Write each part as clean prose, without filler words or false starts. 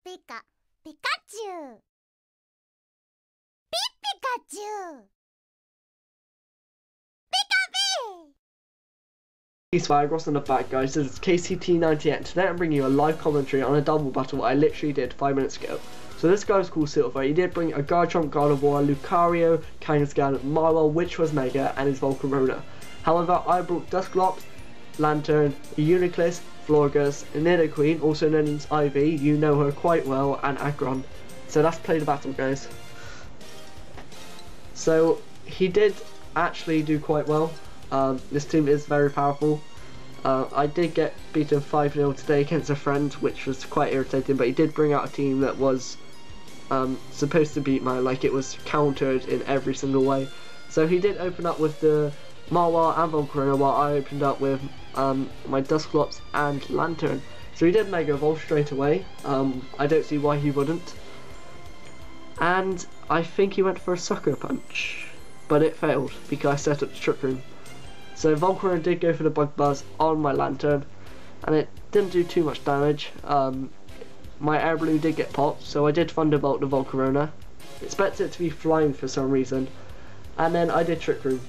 Pika, Pikachu. Pikachu. Swiggity Swag, what's on the back, guys? This is KCT98. Today I'm bringing you a live commentary on a double battle I literally did 5 minutes ago. So this guy was called Silver. He did bring a Garchomp, Gardevoir, Lucario, Kangaskhan, Marwell, which was Mega, and his Volcarona. However, I brought Dusclops, Lantern, Uniclus, Florges, Nidoqueen, also known as Ivy, you know her quite well, and Aggron. So let's play the battle, guys. So he did actually do quite well. This team is very powerful. I did get beaten 5-0 today against a friend, which was quite irritating, but he did bring out a team that was supposed to beat mine, like it was countered in every single way. So he did open up with the Marwell and Volcarona, while I opened up with my Dusclops and Lantern. So he did Mega Evolve straight away. I don't see why he wouldn't. And I think he went for a Sucker Punch, but it failed because I set up the Trickroom. So Volcarona did go for the Bug Buzz on my Lantern, and it didn't do too much damage. My Air Balloon did get popped, so I did Thunderbolt the Volcarona. Expected it to be flying for some reason, and then I did Trick Room.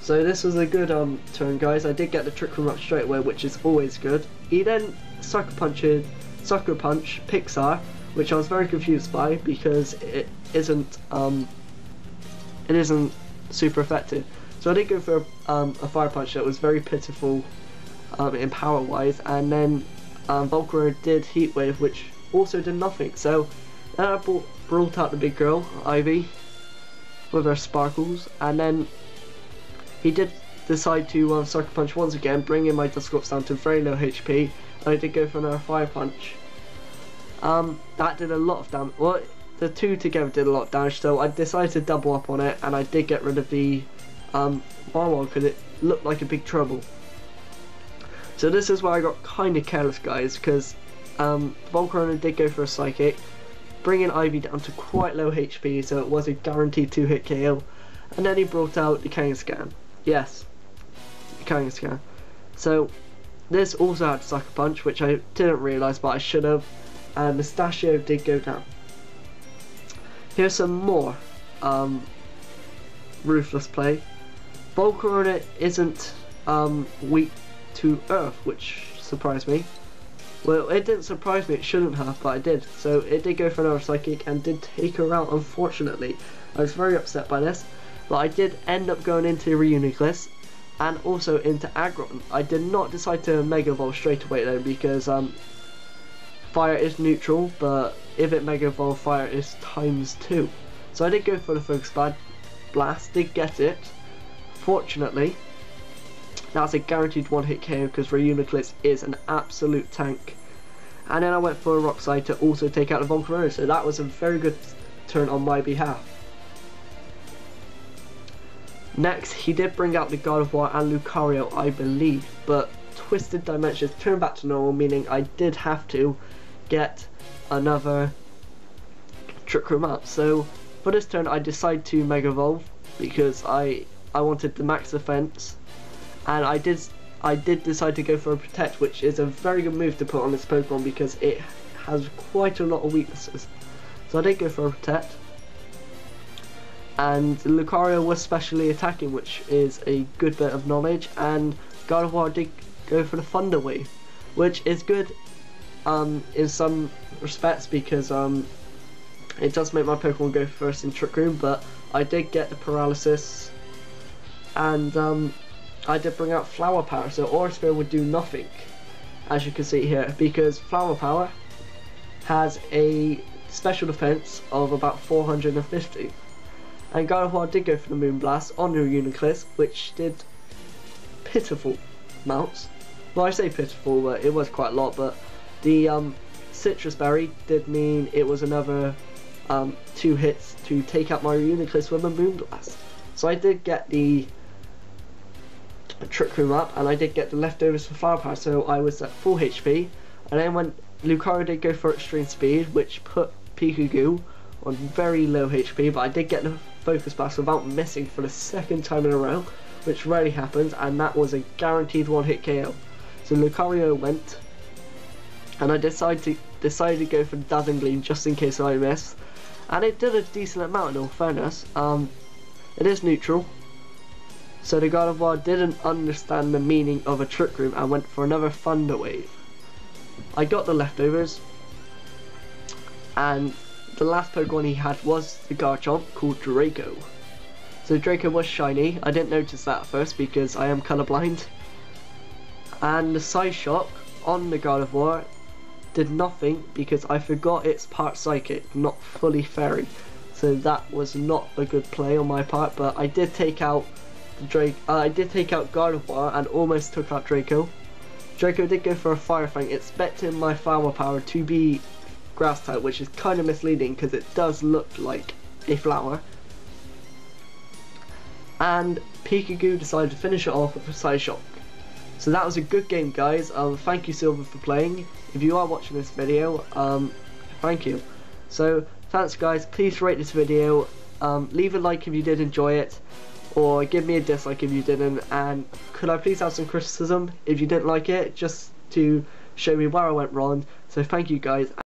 So this was a good turn, guys. I did get the Trick Room up straight away, which is always good. He then Sucker Punch Pixar, which I was very confused by because it isn't super effective. So I did go for a Fire Punch that was very pitiful in power wise, and then Volcarona did Heat Wave, which also did nothing. So then I brought out the big girl, Ivy, with her sparkles, and then he did decide to Sucker Punch once again, bringing my Dusclops down to very low HP, and I did go for another Fire Punch. That did a lot of damage. Well, the two together did a lot of damage, so I decided to double up on it, and I did get rid of the Marwell because it looked like a big trouble. So this is where I got kind of careless, guys, because Volcarona did go for a Psychic, bringing Ivy down to quite low HP, so it was a guaranteed 2-hit KO. And then he brought out the Kangaskhan. Yes, the Kangaskhan. So this also had Sucker Punch, which I didn't realise, but I should have. And Mustachio did go down. Here's some more ruthless play. Volcarona isn't weak to Earth, which surprised me. Well, it didn't surprise me, it shouldn't have, but I did. So it did go for another Psychic and did take her out, unfortunately. I was very upset by this, but I did end up going into Uniclus and also into Aggron. I did not decide to Mega Evolve straight away though, because Fire is neutral, but if it Mega Evolve, Fire is ×2. So I did go for the Focus Blast, did get it. Fortunately, that's a guaranteed 1-hit KO because Uniclus is an absolute tank. And then I went for a Rock Slide to also take out the Volcarona, so that was a very good turn on my behalf. Next, he did bring out the Gardevoir and Lucario, I believe, but Twisted Dimensions turned back to normal, meaning I did have to get another Trick Room out. So for this turn I decided to Mega Evolve because I wanted the max defense, and I did decide to go for a Protect, which is a very good move to put on this Pokemon because it has quite a lot of weaknesses. So I did go for a Protect, and Lucario was specially attacking, which is a good bit of knowledge, and Gardevoir did go for the Thunder Wave, which is good in some respects because it does make my Pokemon go first in Trick Room, but I did get the Paralysis, and I did bring out Flower Power, so Aura Sphere would do nothing, as you can see here, because Flower Power has a special defense of about 450. And Gardevoir did go for the Moonblast on the Uniclus, which did pitiful amounts. Well, I say pitiful, but it was quite a lot, but the Citrus Berry did mean it was another 2 hits to take out my Uniclus with a Moonblast. So I did get the Trick Room up, and I did get the leftovers for Flower Power, so I was at full HP. And then when Lucario did go for Extreme Speed, which put Pikachu on very low HP, but I did get the Focus Blast without missing for the 2nd time in a row, which rarely happens, and that was a guaranteed 1-hit KO. So Lucario went, and I decided decided to go for Dazzling Gleam just in case I missed. And it did a decent amount in all fairness. It is neutral. So the Gardevoir didn't understand the meaning of a Trick Room and went for another Thunder Wave. I got the leftovers. And the last Pokemon he had was the Garchomp called Draco. So Draco was shiny. I didn't notice that at first because I am colorblind. And the Side Shock on the Gardevoir did nothing because I forgot it's part Psychic, not fully Fairy. So that was not a good play on my part, but I did take out the I did take out Gardevoir and almost took out Draco. Draco did go for a Fire Fang, expecting my Flower Power to be Grass type, which is kind of misleading because it does look like a flower. And Peekagoo decided to finish it off with a Side Shock. So that was a good game, guys. Thank you, Silver, for playing. If you are watching this video, thank you. So thanks, guys. Please rate this video. Leave a like if you did enjoy it, or give me a dislike if you didn't. And could I please have some criticism if you didn't like it, just to show me where I went wrong. So thank you, guys.